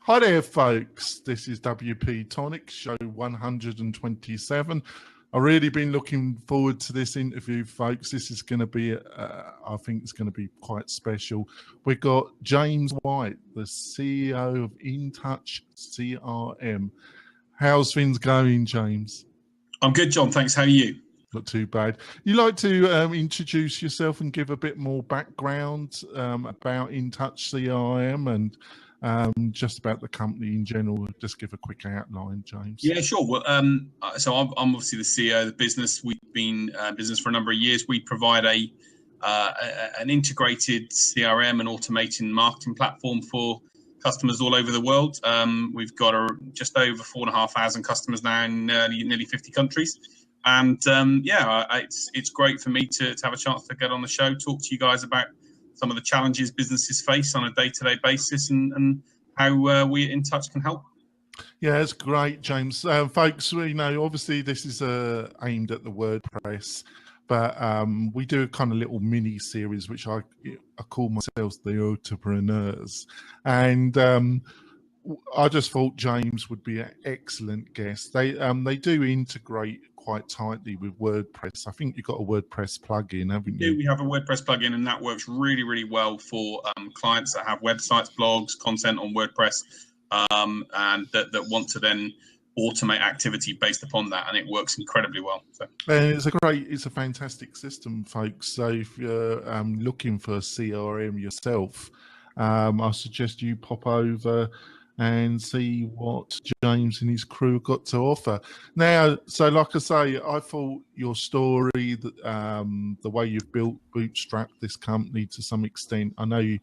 Hi there, folks. This is WP-Tonic, show 127. I've really been looking forward to this interview, folks. This is going to be, I think it's going to be quite special. We've got James White, the CEO of InTouch CRM. How's things going, James? I'm good, John. Thanks. How are you? Not too bad. You like to introduce yourself and give a bit more background about InTouch CRM and just about the company in general? Just give a quick outline, James. Yeah, sure. Well, so I'm obviously the CEO of the business. We've been in business for a number of years. We provide an integrated CRM and automating marketing platform for customers all over the world. We've got just over 4,500 customers now in nearly 50 countries. And it's great for me to have a chance to get on the show, talk to you guys about some of the challenges businesses face on a day-to-day basis and how we at InTouch can help. Yeah, it's great, James. Folks, you know, obviously this is aimed at the WordPress, but we do a kind of little mini series, which I call myself the entrepreneurs. And I just thought James would be an excellent guest. They do integrate quite tightly with WordPress. I think you've got a WordPress plugin, haven't you? We have a WordPress plugin, and that works really, really well for clients that have websites, blogs, content on WordPress, and that want to then automate activity based upon that, and it works incredibly well. So. And it's a fantastic system, folks. So if you're looking for a CRM yourself, I suggest you pop over and see what James and his crew got to offer. Now, so like I say, I thought your story, the way you've bootstrapped this company to some extent, I know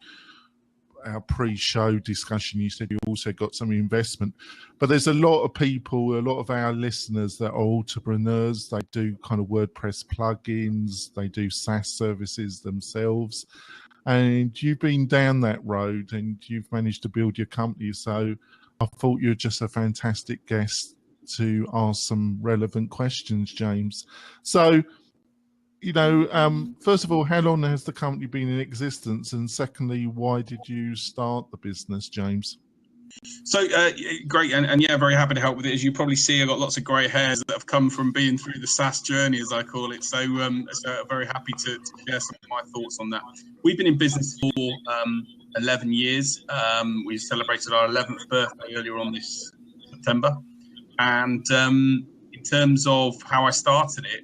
our pre-show discussion, you said you also got some investment, but there's a lot of people, a lot of our listeners that are entrepreneurs. They do kind of WordPress plugins, they do Saas services themselves. And you've been down that road and you've managed to build your company. So I thought you were just a fantastic guest to ask some relevant questions, James. So, you know, first of all, how long has the company been in existence? And secondly, why did you start the business, James? So great, and yeah, very happy to help with it. As you probably see, I've got lots of grey hairs that have come from being through the Saas journey, as I call it. So very happy to share some of my thoughts on that. We've been in business for 11 years. We celebrated our 11th birthday earlier on this September. And in terms of how I started it,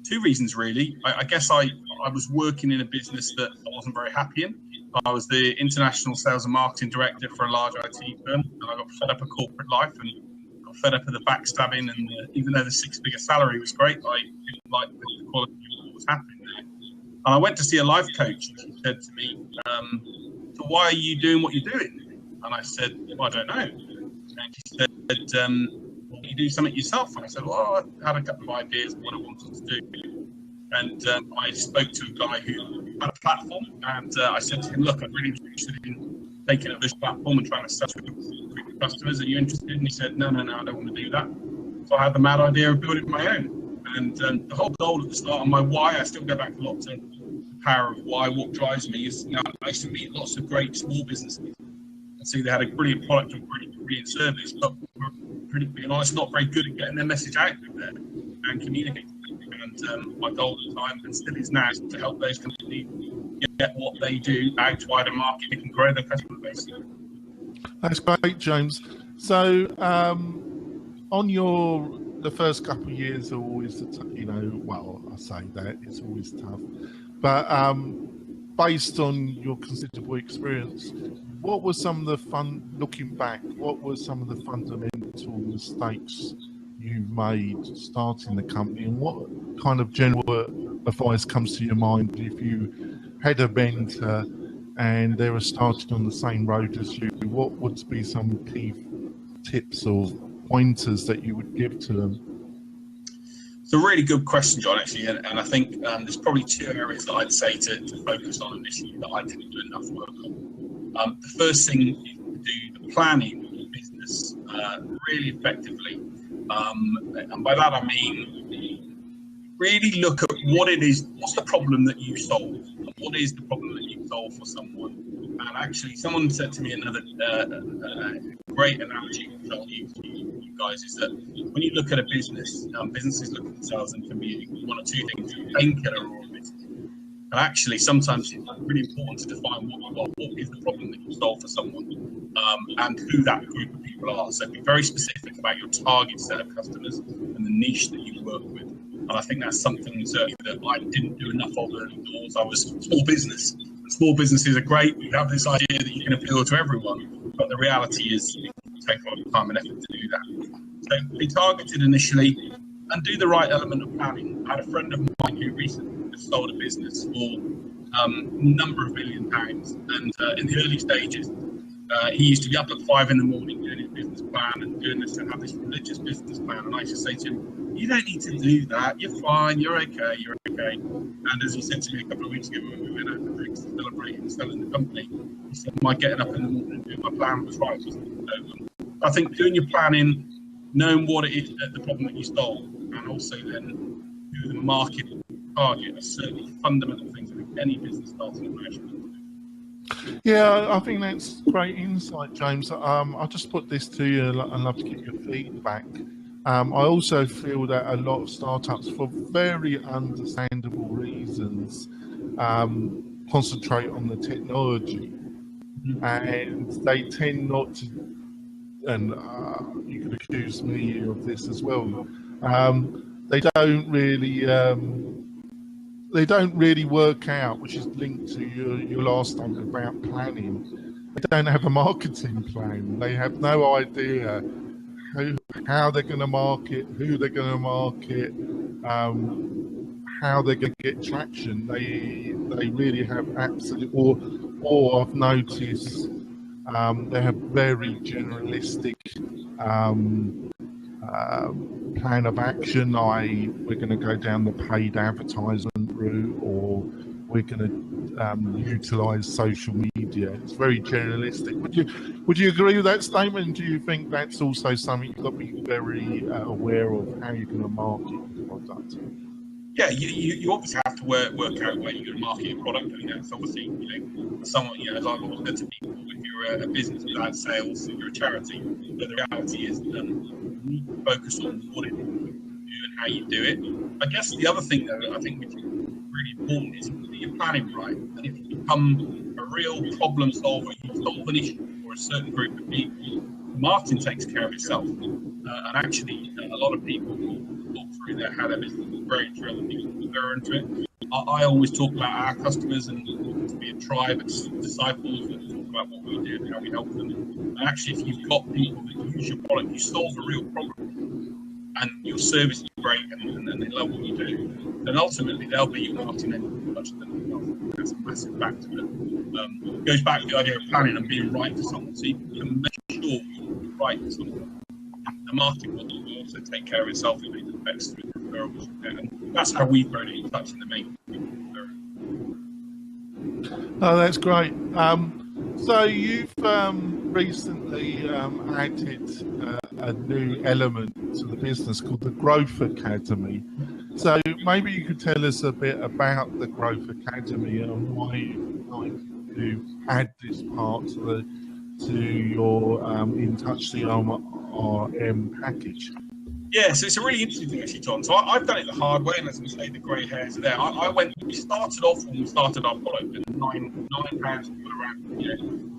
two reasons really. I guess I was working in a business that I wasn't very happy in. I was the international sales and marketing director for a large IT firm, and I got fed up of corporate life and got fed up of the backstabbing. And even though the six-figure salary was great, I didn't like the quality of what was happening there. And I went to see a life coach, and she said to me, "So why are you doing what you're doing?" And I said, "Well, I don't know." And she said, "Why don't you do something yourself?" And I said, "Well, I had a couple of ideas of what I wanted to do." And I spoke to a guy who had a platform, and I said to him, "Look, I'm really interested in taking up this platform and trying to sell to customers. Are you interested?" And he said, No, I don't want to do that. So I had the mad idea of building my own. And the whole goal at the start, and my why, I still go back a lot to the power of why. What drives me is, you know, I used to meet lots of great small businesses and see they had a brilliant product or brilliant service, but were pretty, being honest, not very good at getting their message out there and communicating. And my goal at the time, and still is now, is to help those companies get what they do out to wider market and grow their customer base. That's great, James. So on the first couple of years are always, you know, well, I say that, it's always tough. But based on your considerable experience, what were some of the looking back, what were some of the fundamental mistakes you made starting the company, and what kind of general advice comes to your mind if you had a mentor and they were starting on the same road as you? What would be some key tips or pointers that you would give to them? It's a really good question, John, actually, and I think there's probably two areas that I'd say to focus on initially that I didn't do enough work on. The first thing is to do the planning of your business really effectively. And by that I mean really look at what it is, what's the problem that you solve, and what is the problem that you solve for someone, And actually, someone said to me another great analogy which I'll use to you guys is that when you look at a business, businesses look at themselves and can be one or two things: a painkiller or a business. And actually, sometimes it's really important to define what is the problem that you solve for someone, and who that group of people are. So be very specific about your target set of customers and the niche that you work with. And I think that's something certainly that I didn't do enough of early doors. I was small business. And small businesses are great. We have this idea that you can appeal to everyone, but the reality is it takes a lot of time and effort to do that. So be targeted initially and do the right element of planning. I had a friend of mine who recently just sold a business for a number of £1 million, and in the early stages, he used to be up at 5 in the morning doing his business plan and doing this and have this religious business plan. And I used to say to him, you don't need to do that. You're fine. You're okay. You're okay. And as he said to me a couple of weeks ago when we went out for drinks to celebrate and selling the company, he said, my getting up in the morning and doing my plan was right. So, I think doing your planning, knowing what it is, the problem that you solve, and also then who the market target are certainly fundamental things I think any business starting management. Yeah, I think that's great insight, James. I'll just put this to you. I'd love to get your feedback. I also feel that a lot of startups, for very understandable reasons, concentrate on the technology, and they tend not to, and you could accuse me of this as well, they don't really work out, which is linked to your last statement about planning. They don't have a marketing plan. They have no idea how they're going to market, who they're going to market, how they're going to get traction. They really have absolute, or I've noticed they have very generalistic plan of action. We're going to go down the paid advertisement route, or we're going to utilize social media. It's very generalistic. Would you agree with that statement? Do you think that's also something you've got to be very aware of, how you're going to market your product? Yeah, you obviously have to work out where you're going to market your product. I mean, that's obviously, somewhat, as I've always said to people, if you're a business without sales, you're a charity. But the reality is you need to focus on what it is you do and how you do it. I guess the other thing, though, I think which is really important is that you're planning right. And if you become a real problem solver, you solve an issue for a certain group of people, marketing takes care of itself. And actually, a lot of people talk through how their business is growing through other people who are into it. I always talk about our customers and to be a tribe of disciples that talk about what we do and how we help them. And actually, if you've got people that use your product, you solve a real problem, and your service is great, and they love what you do, then ultimately they'll be your marketing engine much than anything else. That's a massive factor. It goes back to the idea of planning and being right for someone. So you can make sure you're right for someone. The marketing will also take care of itself in many respects through the referrals. And that's how we've grown InTouch in the main. Oh, that's great. So you've recently added a new element to the business called the Growth Academy. So maybe you could tell us a bit about the Growth Academy and why you like to add this part to your InTouch CRM package. Yeah, so it's a really interesting thing actually, John. So I've done it the hard way, and as we say, the grey hairs are there. We started off when we started our product with £9 to around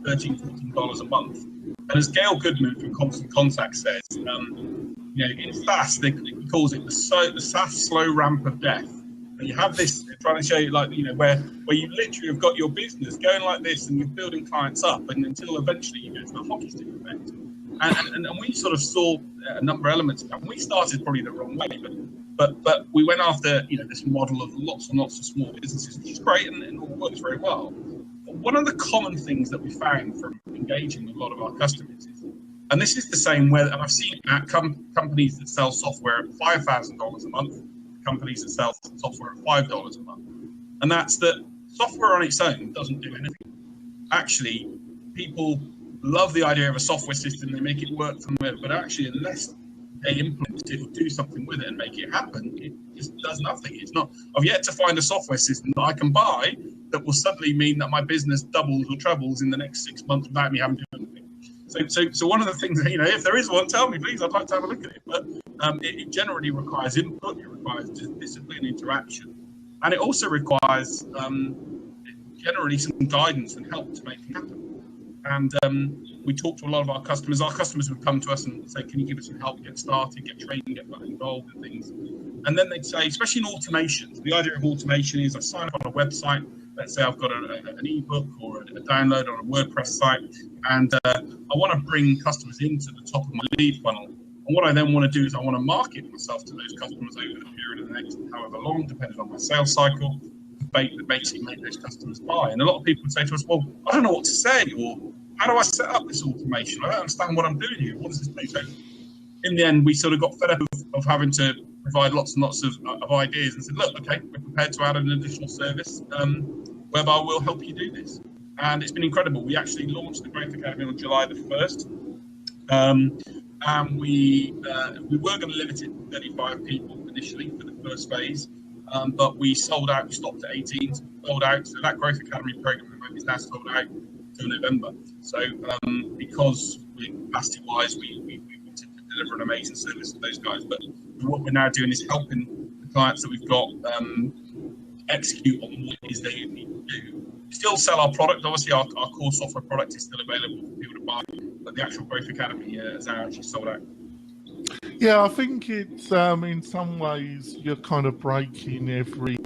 $13-14 a month. And as Gail Goodman from Constant Contact says, in Saas, he calls it the Saas slow ramp of death. And you have this, trying to show you where you literally have got your business going like this, and you're building clients up, and until eventually you get to the hockey stick effect. And we sort of saw a number of elements of that. We started probably the wrong way, but we went after this model of lots and lots of small businesses, which is great and all works very well. But one of the common things that we found from engaging with a lot of our customers is, and this is the same way, and I've seen at companies that sell software at $5,000 a month, companies that sell software at $5 a month, and that's that software on its own doesn't do anything. Actually, people love the idea of a software system, they make it work for them, but actually unless they implement it or do something with it and make it happen, it just does nothing. It's not. I've yet to find a software system that I can buy that will suddenly mean that my business doubles or trebles in the next 6 months without me having to do anything. So one of the things that, if there is one, tell me, please. I'd like to have a look at it. But it generally requires input. It requires discipline, interaction, and it also requires generally some guidance and help to make it happen. And we talk to a lot of our customers. Our customers would come to us and say, "Can you give us some help, get started, get trained, get involved in things?" And then they'd say, especially in automation, the idea of automation is I sign up on a website. Let's say I've got an ebook or a download on a WordPress site, and I want to bring customers into the top of my lead funnel. And what I then want to do is I want to market myself to those customers over the period of the next however long, depending on my sales cycle, that basically make those customers buy. And a lot of people would say to us, "Well, I don't know what to say," or "How do I set up this automation? I don't understand what I'm doing here. What does this do?" So in the end, we sort of got fed up of having to provide lots and lots of ideas and said, "Look, okay, we're prepared to add an additional service whereby we'll help you do this." And it's been incredible. We actually launched the Growth Academy on July the 1st. And we were going to limit it to 35 people initially for the first phase. But we sold out. We stopped at 18, sold out. So that Growth Academy program is now sold out till November. So because capacity-wise, we wanted to deliver an amazing service to those guys. But what we're now doing is helping the clients that we've got execute on what it is they need to do. We still sell our product. Obviously, our core software product is still available for people to buy. But the actual Growth Academy is now actually sold out. Yeah, I think it's in some ways you're kind of breaking every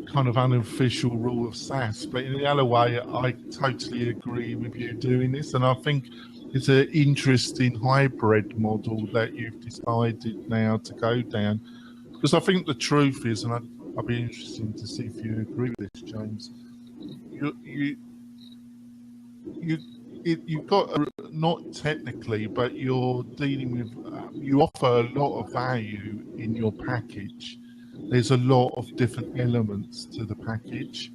kind of unofficial rule of Saas, but in the other way, I totally agree with you doing this, and I think it's an interesting hybrid model that you've decided now to go down. Because I think the truth is, and I'd be interested to see if you agree with this, James. You've got not technically, but you're dealing with. You offer a lot of value in your package. There's a lot of different elements to the package,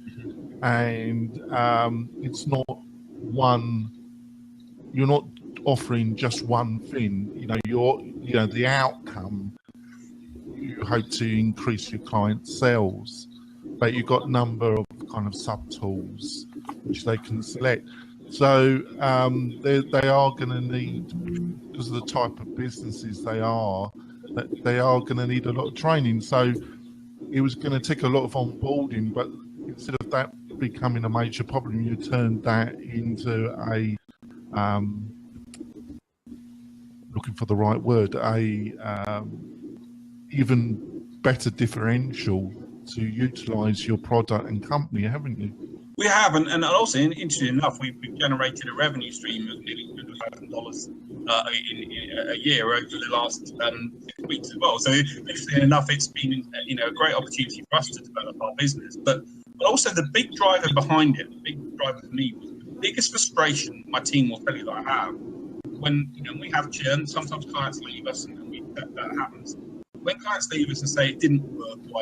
and it's not one. You're not offering just one thing. The outcome. You hope to increase your client sales, but you've got a number of kind of sub tools which they can select. So they are going to need, because of the type of businesses they are going to need a lot of training. So it was going to take a lot of onboarding, but instead of that becoming a major problem, you turned that into a looking for the right word, even better differential to utilize your product and company, haven't you? We have, and also, interestingly enough, we've generated a revenue stream of nearly $100,000 in a year over the last 6 weeks as well. So, interestingly enough, it's been a great opportunity for us to develop our business. But also, the big driver behind it, the big driver for me, was the biggest frustration my team will tell you that I have when we have churn. Sometimes clients leave us, and that happens. When clients leave us and say it didn't work, or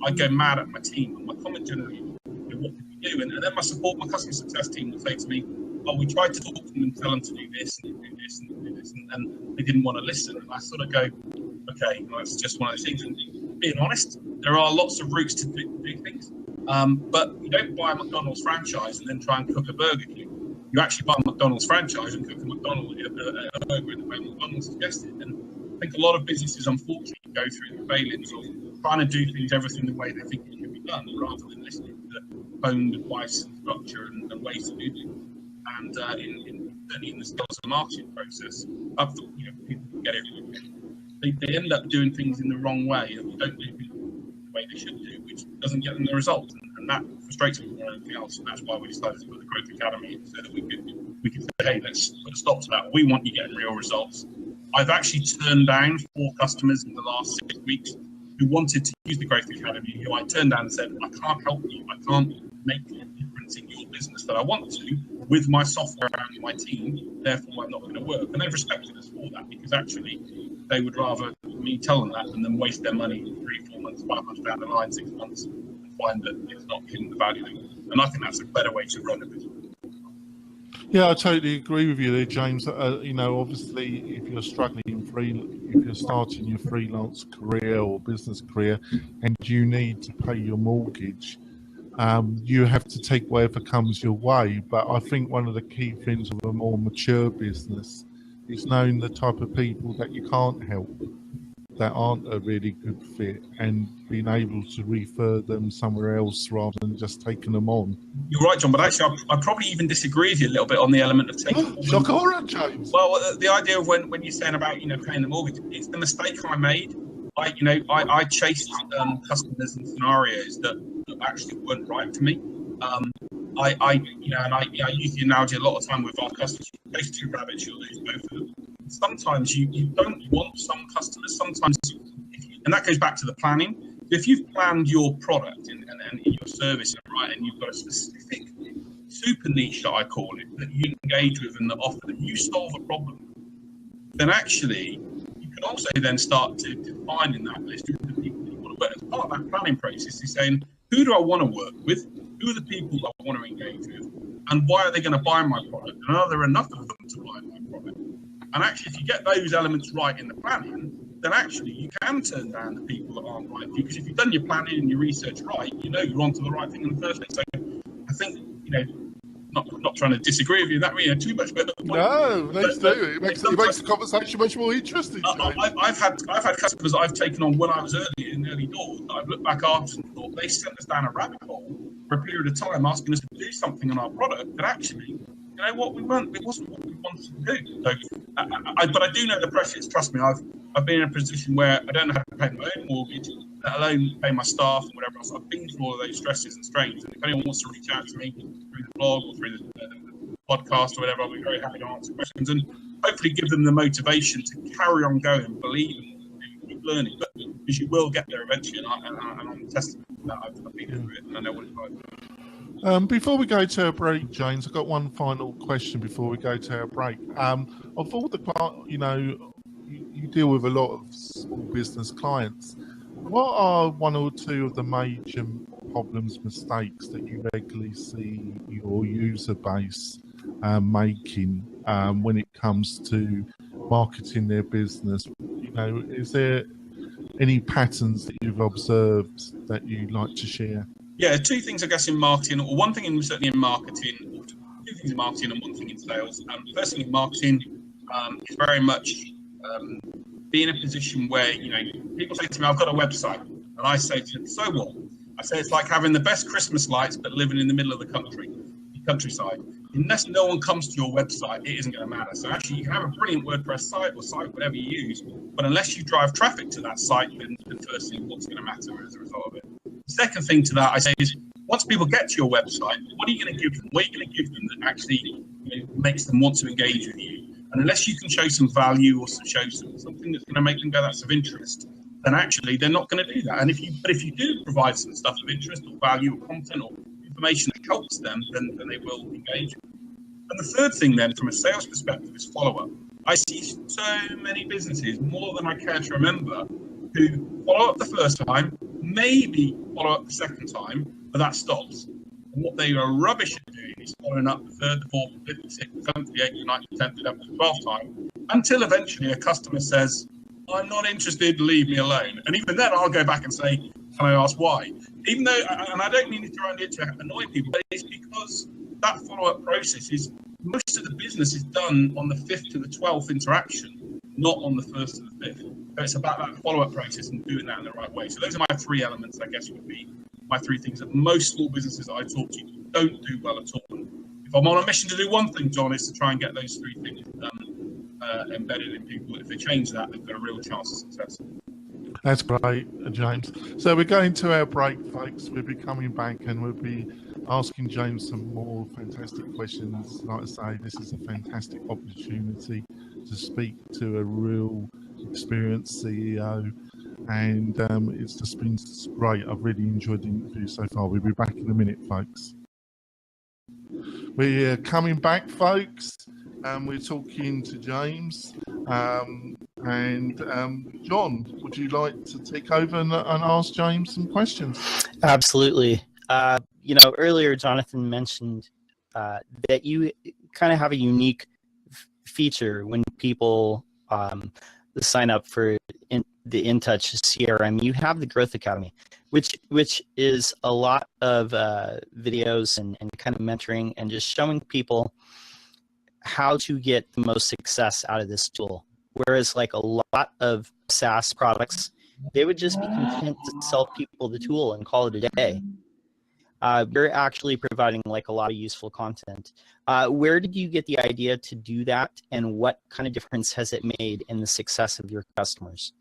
I go mad at my team, and my comment generally, what did we do? And then my customer success team will say to me, "Oh, we tried to talk to them and tell them to do this and do this and do this, and they didn't want to listen." And I sort of go, "Okay, well, that's just one of those things." And being honest, there are lots of routes to do things, but you don't buy a McDonald's franchise and then try and cook a Burger King. You actually buy a McDonald's franchise and cook a burger in the way McDonald's suggested. And I think a lot of businesses, unfortunately, go through the failings of trying to do everything the way they think it should be done, rather than listening to honed advice and structure and ways to do things. And certainly in the sales and marketing process, people get it. They end up doing things in the wrong way, and don't do things the way they should do, which doesn't get them the results. And that frustrates me more than anything else. And that's why we decided to put the Growth Academy in, so that we could say, "Hey, let's put a stop to that. We want you getting real results." I've actually turned down 4 customers in the last 6 weeks who wanted to use the Growth Academy, who I turned down and said, "I can't help you. I can't make a difference in your business that I want to with my software and my team. Therefore, I'm not going to work." And they've respected us for that, because actually they would rather me tell them that than them waste their money 3, 4 months, 5 months down the line, 6 months, and find that it's not giving the value. And I think that's a better way to run a business. Yeah, I totally agree with you there, James. Obviously, if you're struggling if you're starting your freelance career or business career, and you need to pay your mortgage, you have to take whatever comes your way. But I think one of the key things of a more mature business is knowing the type of people that you can't help, that aren't a really good fit, and being able to refer them somewhere else rather than just taking them on. You're right, John, but actually I probably even disagree with you a little bit on the element of taking Shock horror, James. Well, the idea of when you're saying about, paying the mortgage, it's the mistake I made. I chased customers in scenarios that actually weren't right for me. I use the analogy a lot of time with our customers. You chase two rabbits, you'll lose both of them. Sometimes you don't want some customers. Sometimes, and that goes back to the planning. If you've planned your product and your service right, and you've got a specific super niche that I call it that you engage with and that offer that you solve a problem, then actually you can also then start to define in that list who are the people that you want to work with. As part of that planning process is saying, who do I want to work with? Who are the people that I want to engage with? And why are they going to buy my product? And are there enough of them to buy my product? And actually, if you get those elements right in the planning, then actually you can turn down the people that aren't right for you. Because if you've done your planning and your research right, you're onto the right thing in the first place. So I think, not trying to disagree with you that really too much, but no, let's do it. It makes the conversation much more interesting. I've had customers that I've taken on when I was in early doors that I've looked back after and thought they sent us down a rabbit hole for a period of time, asking us to do something on our product that actually, it wasn't what we wanted to do. So, but I do know the pressures. Trust me, I've been in a position where I don't know how to pay my own mortgage, let alone pay my staff and whatever else. I've been through all of those stresses and strains. And if anyone wants to reach out to me through the blog or through the podcast or whatever, I'll be very happy to answer questions and hopefully give them the motivation to carry on going, believing, and keep learning. But because you will get there eventually, and I'm testament to that. I've been through it and I know what it's like. Before we go to our break, James, I've got one final question before we go to our break. Of all the, you deal with a lot of small business clients. What are one or two of the major problems, mistakes that you regularly see your user base making when it comes to marketing their business? Is there any patterns that you've observed that you'd like to share? Yeah, two things, I guess, in marketing, or one thing certainly in marketing, or two things in marketing and one thing in sales. First thing in marketing is very much be in a position where, people say to me, I've got a website. And I say to them, so what? I say it's like having the best Christmas lights, but living in the middle of the countryside. Unless no one comes to your website, it isn't going to matter. So actually, you can have a brilliant WordPress site or site, whatever you use, but unless you drive traffic to that site, then firstly, what's going to matter as a result of it? The second thing to that, I say, is once people get to your website, what are you going to give them? What are you going to give them that actually makes them want to engage with you? And unless you can show some value or show something that's going to make them go, that's of interest, then actually they're not going to do that. And if you do provide some stuff of interest or value or content or information that helps them, then they will engage. And the third thing then, from a sales perspective, is follow-up. I see so many businesses, more than I care to remember, who follow up the first time, maybe follow up the second time, but that stops. And what they are rubbish at doing is following up the third, the fourth, the fifth, the sixth, the seventh, the eighth, the ninth, the 10th, the 11th, the 12th time, until eventually a customer says, I'm not interested, leave me alone. And even then I'll go back and say, can I ask why? Even though, and I don't mean it around it to annoy people, but it's because that follow-up process is, most of the business is done on the 5th to the 12th interaction, not on the 1st to the 5th. So it's about that follow-up process and doing that in the right way. So those are my three elements, I guess, would be my three things that most small businesses that I talk to don't do well at all. If I'm on a mission to do one thing, John, is to try and get those three things embedded in people. If they change that, they've got a real chance of success. That's great, James. So we're going to our break, folks. We'll be coming back and we'll be asking James some more fantastic questions. Like I say, this is a fantastic opportunity to speak to a real experienced CEO, and it's just been great. I've really enjoyed the interview so far. We'll be back in a minute, folks. We're coming back, folks. We're talking to James. John, would you like to take over and ask James some questions? Absolutely. Earlier Jonathan mentioned that you kind of have a unique feature when people sign up for the InTouch CRM, you have the Growth Academy, which is a lot of videos and kind of mentoring and just showing people how to get the most success out of this tool. Whereas like a lot of SaaS products, they would just be content to sell people the tool and call it a day. You're actually providing like a lot of useful content. Where did you get the idea to do that, and what kind of difference has it made in the success of your customers?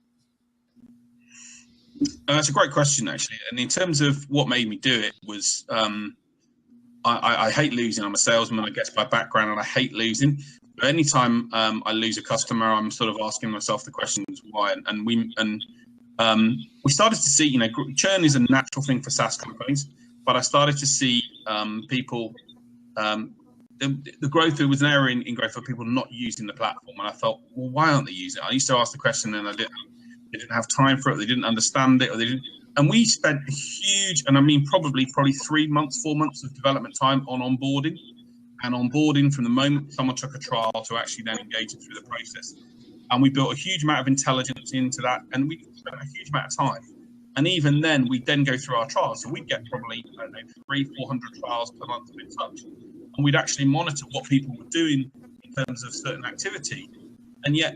That's a great question, actually. And in terms of what made me do it was, I hate losing. I'm a salesman, I guess, by background, and I hate losing. But anytime I lose a customer, I'm sort of asking myself the questions why. And we started to see, churn is a natural thing for SaaS companies. But I started to see people, the growth, there was an area in growth for people not using the platform. And I thought, well, why aren't they using it? I used to ask the question and they didn't have time for it, they didn't understand it, or they didn't. And we spent a huge, and I mean probably 3 months, 4 months of development time on onboarding. And onboarding from the moment someone took a trial to actually then engage them through the process. And we built a huge amount of intelligence into that, and we spent a huge amount of time. And even then, we'd then go through our trials. So we'd get probably, 300-400 trials per month of InTouch. And we'd actually monitor what people were doing in terms of certain activity. And yet,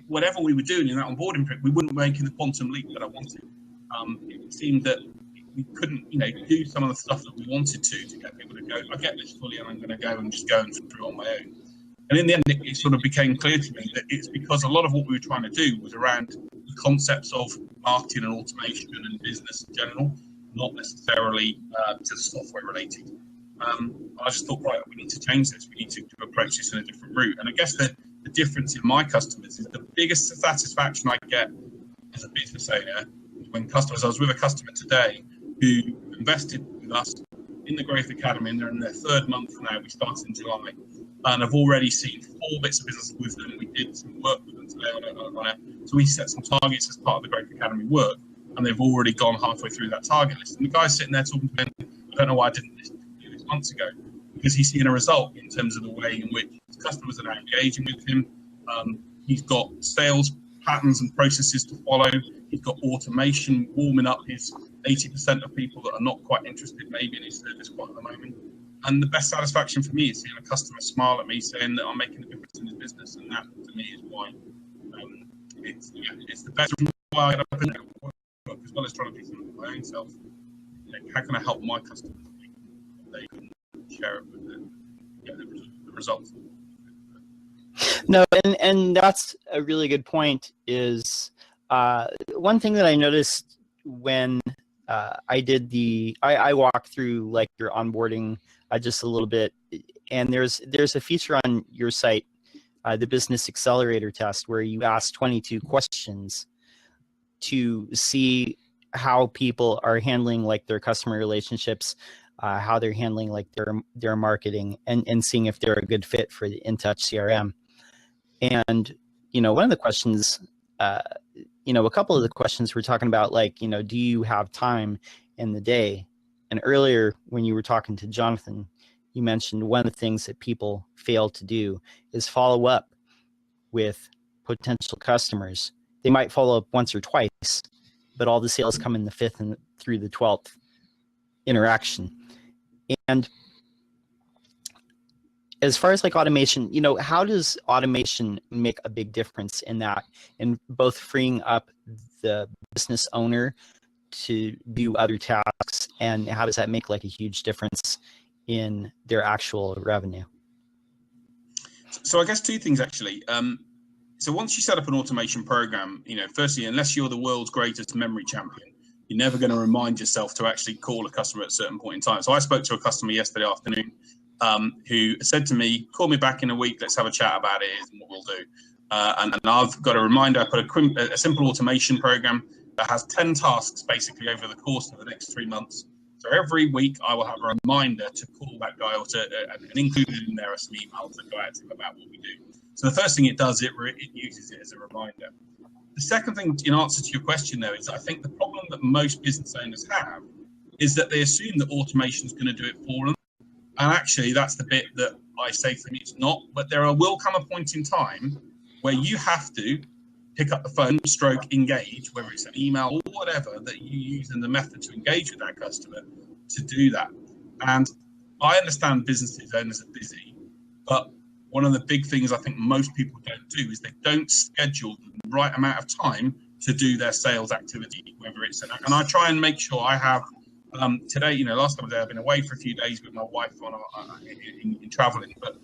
whatever we were doing in that onboarding period, we wouldn't make the quantum leap that I wanted. It seemed that we couldn't, do some of the stuff that we wanted to get people to go, I get this fully and I'm going to go and just go and through it on my own. And in the end, it sort of became clear to me that it's because a lot of what we were trying to do was around the concepts of marketing and automation and business in general, not necessarily just software related. I just thought, right, we need to change this. We need to approach this in a different route. And I guess the difference in my customers is the biggest satisfaction I get as a business owner when customers, I was with a customer today who invested with us in the Growth Academy, and they're in their 3rd month now. We started in July, and I've already seen 4 bits of business with them. We did some work with them today on it. So we set some targets as part of the Growth Academy work, and they've already gone halfway through that target list. And the guy's sitting there talking to me, I don't know why I didn't do this months ago, because he's seeing a result in terms of the way in which his customers are now engaging with him. He's got sales patterns and processes to follow. He's got automation warming up his 80% of people that are not quite interested maybe in his service quite at the moment. And the best satisfaction for me is seeing a customer smile at me saying that I'm making a difference in his business. And that to me is why it's the best reason why I get up in work, as well as trying to do something for my own self. How can I help my customers? They can share it with the results. No, and that's a really good point. Is one thing that I noticed when I did I walked through like your onboarding just a little bit, and there's a feature on your site, the Business Accelerator Test, where you ask 22 questions to see how people are handling like their customer relationships, how they're handling like their marketing, and seeing if they're a good fit for the InTouch CRM. And one of the questions, a couple of the questions we're talking about, like, do you have time in the day? And earlier when you were talking to Jonathan, you mentioned one of the things that people fail to do is follow up with potential customers. They might follow up once or twice, but all the sales come in the 5th and through the 12th interaction. And as far as like automation, how does automation make a big difference in that, in both freeing up the business owner to do other tasks, and how does that make like a huge difference in their actual revenue? So I guess 2 things actually. So once you set up an automation program, firstly, unless you're the world's greatest memory champion, you're never going to remind yourself to actually call a customer at a certain point in time. So I spoke to a customer yesterday afternoon who said to me, call me back in a week, let's have a chat about it and what we'll do. And I've got a reminder. I put a simple automation program that has 10 tasks basically over the course of the next 3 months. So every week I will have a reminder to call that guy, or and include in there some email to go out to him about what we do. So the first thing it does, it uses it as a reminder. The second thing, in answer to your question though, is I think the problem that most business owners have is that they assume that automation is going to do it for them. And actually that's the bit that I say to them, it's not, but will come a point in time where you have to pick up the phone, stroke, engage, whether it's an email or whatever that you use in the method to engage with that customer, to do that. And I understand businesses owners are busy, but one of the big things I think most people don't do is they don't schedule the right amount of time to do their sales activity, whether it's and I try and make sure I have today, last time I was there, I've been away for a few days with my wife in traveling, but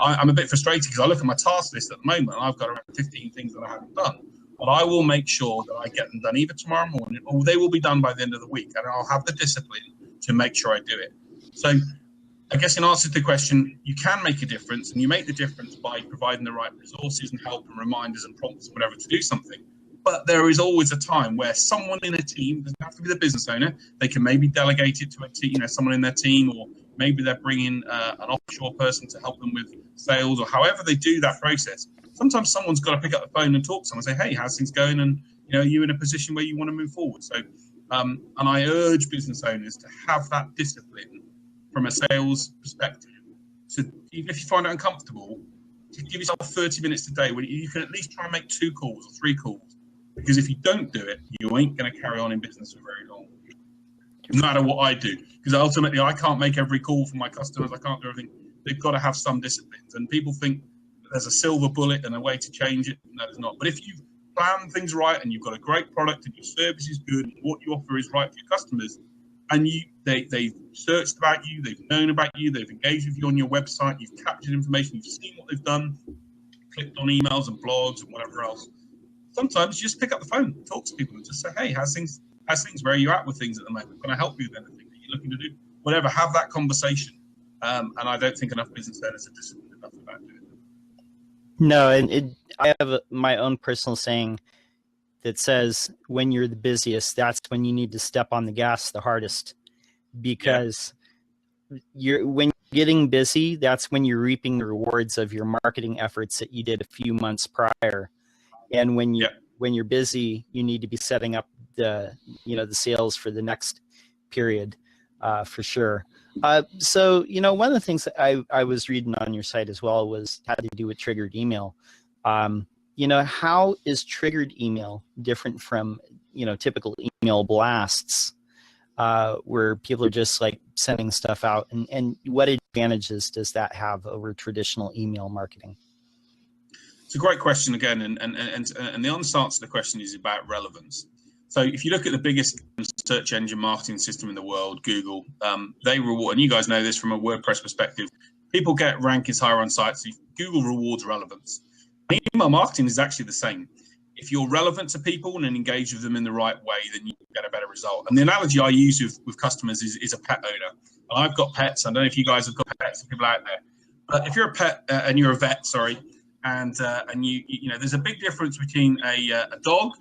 I'm a bit frustrated because I look at my task list at the moment and I've got around 15 things that I haven't done, but I will make sure that I get them done either tomorrow morning or they will be done by the end of the week, and I'll have the discipline to make sure I do it. So I guess in answer to the question, you can make a difference, and you make the difference by providing the right resources and help and reminders and prompts and whatever to do something. But there is always a time where someone in a team, doesn't have to be the business owner, they can maybe delegate it to a team, someone in their team, or maybe they're bringing an offshore person to help them with sales, or however they do that process. Sometimes someone's got to pick up the phone and talk to someone and say, hey, how's things going? And are you in a position where you want to move forward? So, and I urge business owners to have that discipline from a sales perspective. So even if you find it uncomfortable, to give yourself 30 minutes a day when you can at least try and make 2 calls or 3 calls. Because if you don't do it, you ain't going to carry on in business for very long, no matter what I do. Because ultimately, I can't make every call for my customers. I can't do everything. They've got to have some disciplines. And people think there's a silver bullet and a way to change it. No, there's not. But if you plan things right and you've got a great product and your service is good and what you offer is right for your customers, and they've searched about you, they've known about you, they've engaged with you on your website, you've captured information, you've seen what they've done, clicked on emails and blogs and whatever else. Sometimes you just pick up the phone, talk to people and just say, hey, how's things? Where are you at with things at the moment? Can I help you with anything that you're looking to do? Whatever, have that conversation. And I don't think enough business owners are disciplined enough about doing it. No, and I have my own personal saying that says, when you're the busiest, that's when you need to step on the gas the hardest, because when you're getting busy, that's when you're reaping the rewards of your marketing efforts that you did a few months prior. And when you're busy, you need to be setting up the sales for the next period, for sure. So one of the things that I was reading on your site as well had to do with triggered email. How is triggered email different from typical email blasts, where people are just like sending stuff out, and what advantages does that have over traditional email marketing? It's a great question again, and the honest answer to the question is about relevance. So if you look at the biggest search engine marketing system in the world, Google, they reward, and you guys know this from a WordPress perspective, people get rankings higher on sites. Google rewards relevance. Email marketing is actually the same. If you're relevant to people and engage with them in the right way, then you get a better result. And the analogy I use with customers is a pet owner. And I've got pets. I don't know if you guys have got pets, people out there. But if you're a pet and you're a vet, and you there's a big difference between a dog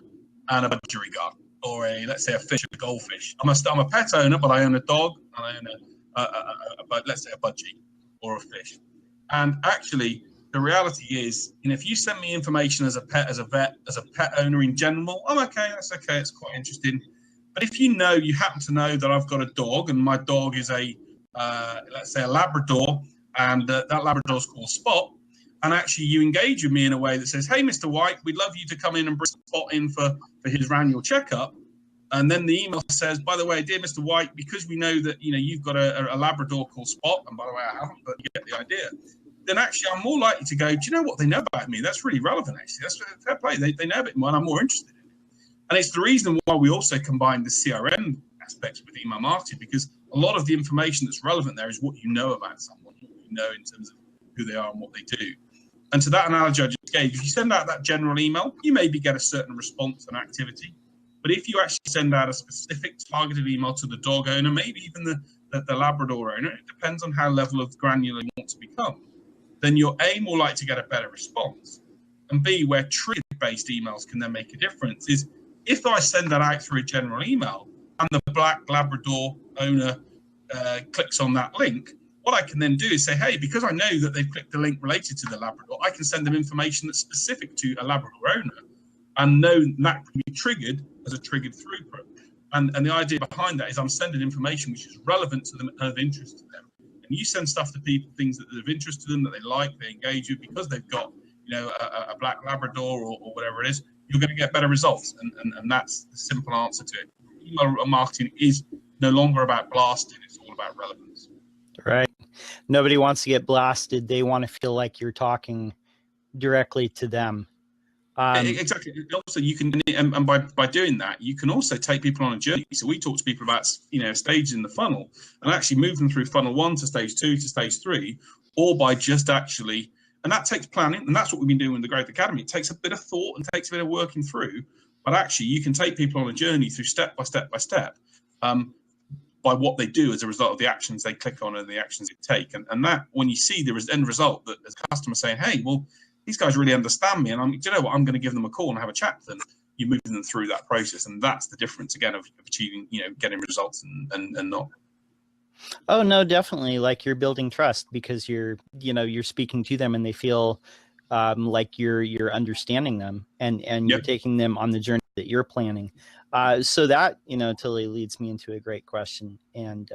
and a budgerigar, or let's say a fish, a goldfish. I'm a pet owner, but I own a dog and I own let's say a budgie or a fish. And actually, the reality is, if you send me information as a pet, as a vet, as a pet owner in general, I'm okay. That's okay. It's quite interesting. But if you happen to know that I've got a dog and my dog is let's say a Labrador, and that Labrador's called Spot, and actually you engage with me in a way that says, hey, Mr. White, we'd love you to come in and bring Spot in for his annual checkup. And then the email says, by the way, dear Mr. White, because we know that you've got a Labrador called Spot, and by the way, I haven't, but you get the idea. Then actually I'm more likely to go, do you know what they know about me? That's really relevant, actually. That's fair play. They know a bit more, and I'm more interested in it. And it's the reason why we also combine the CRM aspects with email marketing, because a lot of the information that's relevant there is what you know about someone, what you know in terms of who they are and what they do. And to that analogy I just gave, if you send out that general email, you maybe get a certain response and activity. But if you actually send out a specific targeted email to the dog owner, maybe even the Labrador owner, it depends on how level of granular you want to become, then you're A, more likely to get a better response. And B, where trigger-based emails can then make a difference is if I send that out through a general email and the black Labrador owner clicks on that link, what I can then do is say, hey, because I know that they've clicked the link related to the Labrador, I can send them information that's specific to a Labrador owner and know that can be triggered as a triggered throughput. And the idea behind that is I'm sending information which is relevant to them and of interest to them. And you send stuff to people, things that are of interest to them, that they like, they engage with, because they've got, a black Labrador or whatever it is, you're going to get better results. And that's the simple answer to it. Email marketing is no longer about blasting, it's all about relevance. Right. Nobody wants to get blasted. They want to feel like you're talking directly to them. Exactly. Also, you can, and by doing that, you can also take people on a journey. So we talk to people about, stages in the funnel, and actually move them through funnel 1 to stage 2 to stage 3, or by just actually, and that takes planning, and that's what we've been doing with the Growth Academy. It takes a bit of thought and takes a bit of working through, but actually you can take people on a journey through step by step by step, by what they do as a result of the actions they click on and the actions they take. And that, when you see the end result, that as a customer saying, hey, well, these guys really understand me, and do you know what? I'm going to give them a call and have a chat with them. You're moving them through that process, and that's the difference again of achieving, getting results and not. Oh no, definitely. Like, you're building trust because you're speaking to them, and they feel like you're understanding them, and you're taking them on the journey that you're planning. So that totally leads me into a great question. And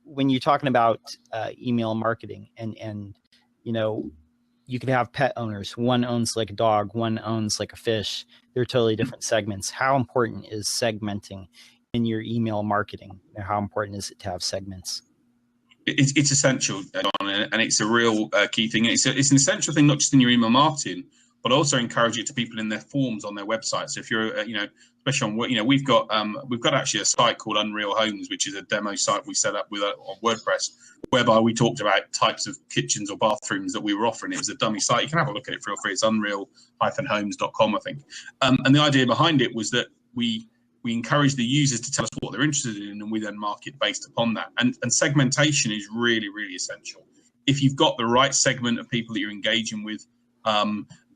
when you're talking about email marketing, and you could have pet owners. One owns like a dog, one owns like a fish. They're totally different segments. How important is segmenting in your email marketing? How important is it to have segments? It's essential, and it's a real key thing. It's an essential thing, not just in your email marketing, but also encourage it to people in their forms on their website. So if you're, especially on, we've got actually a site called Unreal Homes, which is a demo site we set up with on WordPress, whereby we talked about types of kitchens or bathrooms that we were offering. It was a dummy site. You can have a look at it, feel free. It's unreal-homes.com, I think. And the idea behind it was that we encourage the users to tell us what they're interested in, and we then market based upon that. And segmentation is really, really essential. If you've got the right segment of people that you're engaging with,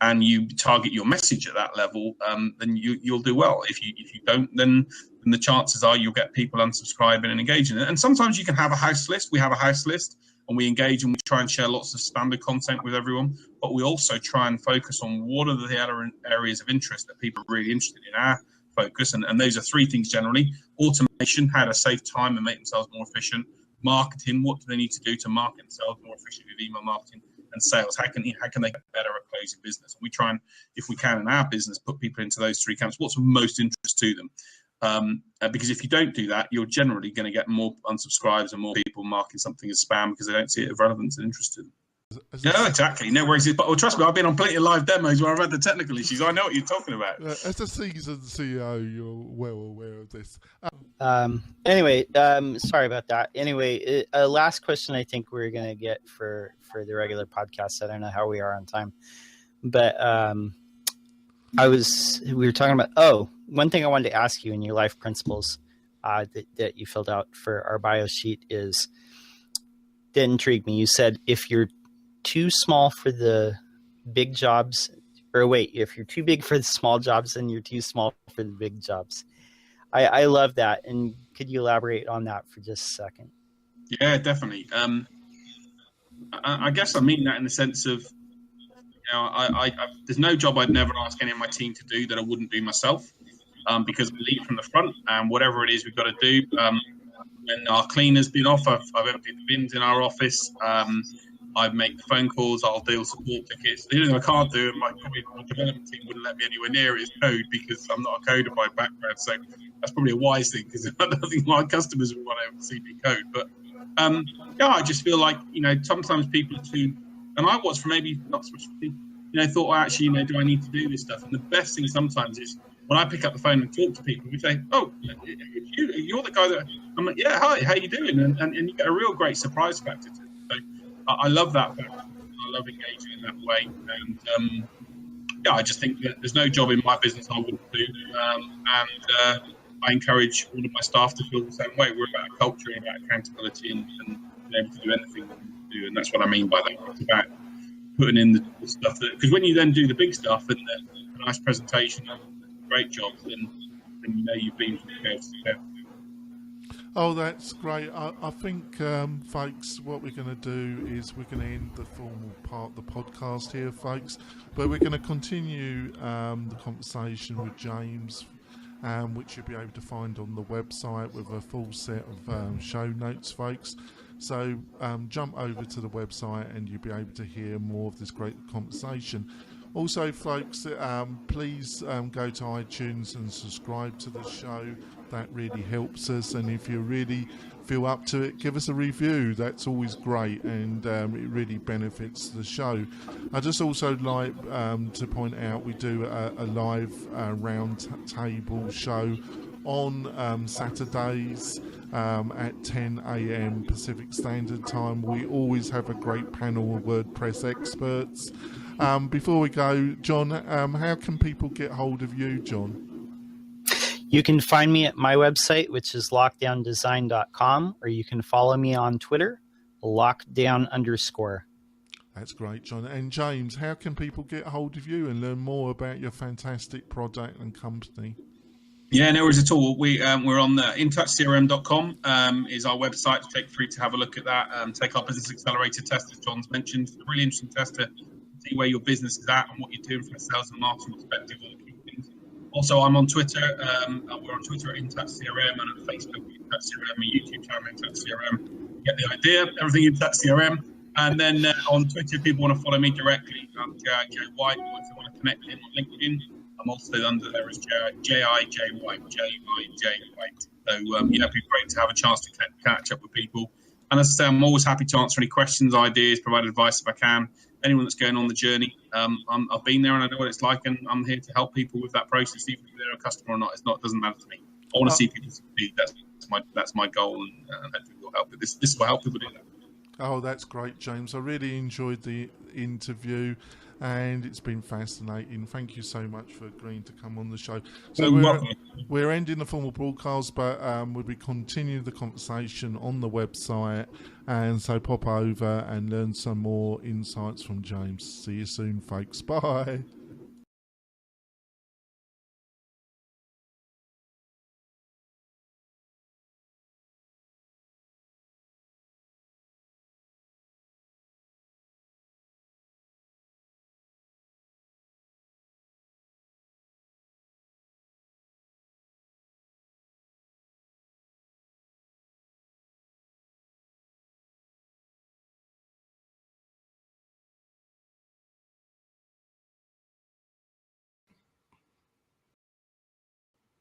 and you target your message at that level, then you'll do well. If you don't, then the chances are you'll get people unsubscribing and engaging. And sometimes you can have a house list. We have a house list, and we engage and we try and share lots of standard content with everyone. But we also try and focus on what are the other areas of interest that people are really interested in our focus. And those are 3 things generally: automation, how to save time and make themselves more efficient; marketing, what do they need to do to market themselves more efficiently with email marketing; and sales, how can they get better at closing business. And we try and, if we can in our business, put people into those 3 camps. What's of most interest to them? Because if you don't do that, you're generally going to get more unsubscribes and more people marking something as spam because they don't see it as relevant and interested. No, exactly. No worries. But trust me, I've been on plenty of live demos where I've had the technical issues. I know what you're talking about. As a seasoned CEO, you're well aware of this. Anyway, sorry about that. Anyway, last question I think we're going to get for the regular podcast. I don't know how we are on time, but we were talking about, one thing I wanted to ask you in your life principles that you filled out for our bio sheet that intrigued me. You said, if you're too small for the big jobs, if you're too big for the small jobs, then you're too small for the big jobs. I love that. And could you elaborate on that for just a second? Yeah, definitely. I guess I mean that in the sense of, there's no job I'd never ask any of my team to do that I wouldn't do myself, because I lead from the front, and whatever it is we've got to do. When our cleaner's been off, I've emptied the bins in our office. I make the phone calls. I'll deal support tickets. The only thing I can't do, and my development team wouldn't let me anywhere near it, is code, because I'm not a coder by background. So that's probably a wise thing, because I don't think my customers would want to see me code. But I just feel like, sometimes people are too, and I was, for maybe not so much, thought, actually, do I need to do this stuff? And the best thing sometimes is when I pick up the phone and talk to people, we say, "Oh, you're the guy that," I'm like, "Yeah, hi, how you doing?" And you get a real great surprise factor to it. So I love that fact. I love engaging in that way. And I just think that there's no job in my business I wouldn't do. And I encourage all of my staff to feel the same way. We're about culture and about accountability and being able to do anything that we do. And that's what I mean by that. It's about putting in the stuff that, because when you then do the big stuff and the nice presentation and great jobs, then you've been from the to the. Oh, that's great. I think, folks, what we're going to do is we're going to end the formal part of the podcast here, folks, but we're going to continue the conversation with James, which you'll be able to find on the website with a full set of show notes, folks. So jump over to the website and you'll be able to hear more of this great conversation. Also, folks, please go to iTunes and subscribe to the show. That really helps us. And if you really feel up to it, give us a review. That's always great, and it really benefits the show. I just also like to point out we do a live round table show on Saturdays at 10 a.m. Pacific Standard Time. We always have a great panel of WordPress experts. Before we go, John, how can people get hold of you, John? You can find me at my website, which is lockdowndesign.com, or you can follow me on Twitter, lockdown_. That's great, John. And James, how can people get hold of you and learn more about your fantastic product and company? Yeah, no worries at all. We're on InTouchCRM.com is our website to take free to have a look at that. Take our business accelerator test, as John's mentioned. It's a really interesting test to see where your business is at and what you're doing from a sales and marketing perspective. Also, I'm on Twitter. We're on Twitter at InTouch CRM, and at Facebook InTouch CRM, and YouTube channel InTouch CRM. Get the idea. Everything InTouch CRM. And then on Twitter, if people want to follow me directly, I'm Joe White. Or if they want to connect in on LinkedIn, I'm also under there as J-I-J White, J-I-J White. So, it'd be great to have a chance to catch up with people. And as I say, I'm always happy to answer any questions, ideas, provide advice if I can. Anyone that's going on the journey, I've been there and I know what it's like, and I'm here to help people with that process, even if they're a customer or not. It doesn't matter to me. I want to see people succeed. That's my goal, and hopefully we'll help with this. This will help people do that. Oh, that's great, James. I really enjoyed the interview, and it's been fascinating. Thank you so much for agreeing to come on the show. So we're ending the formal broadcast, but we'll be continuing the conversation on the website, and so pop over and learn some more insights from James. See you soon, folks. Bye.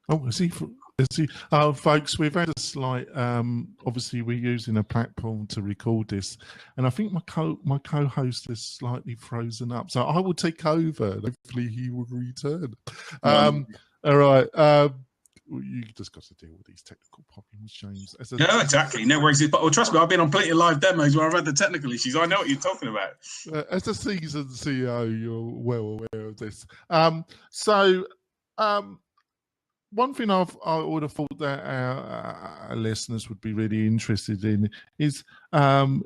Oh, is he? Folks, we've had a slight. Obviously, we're using a platform to record this, and I think my co-host is slightly frozen up. So I will take over. Hopefully, he will return. All right. You just got to deal with these technical problems, James. No, exactly. No worries. But trust me, I've been on plenty of live demos where I've had the technical issues. I know what you're talking about. As a seasoned CEO, you're well aware of this. One thing I would have thought that our listeners would be really interested in is how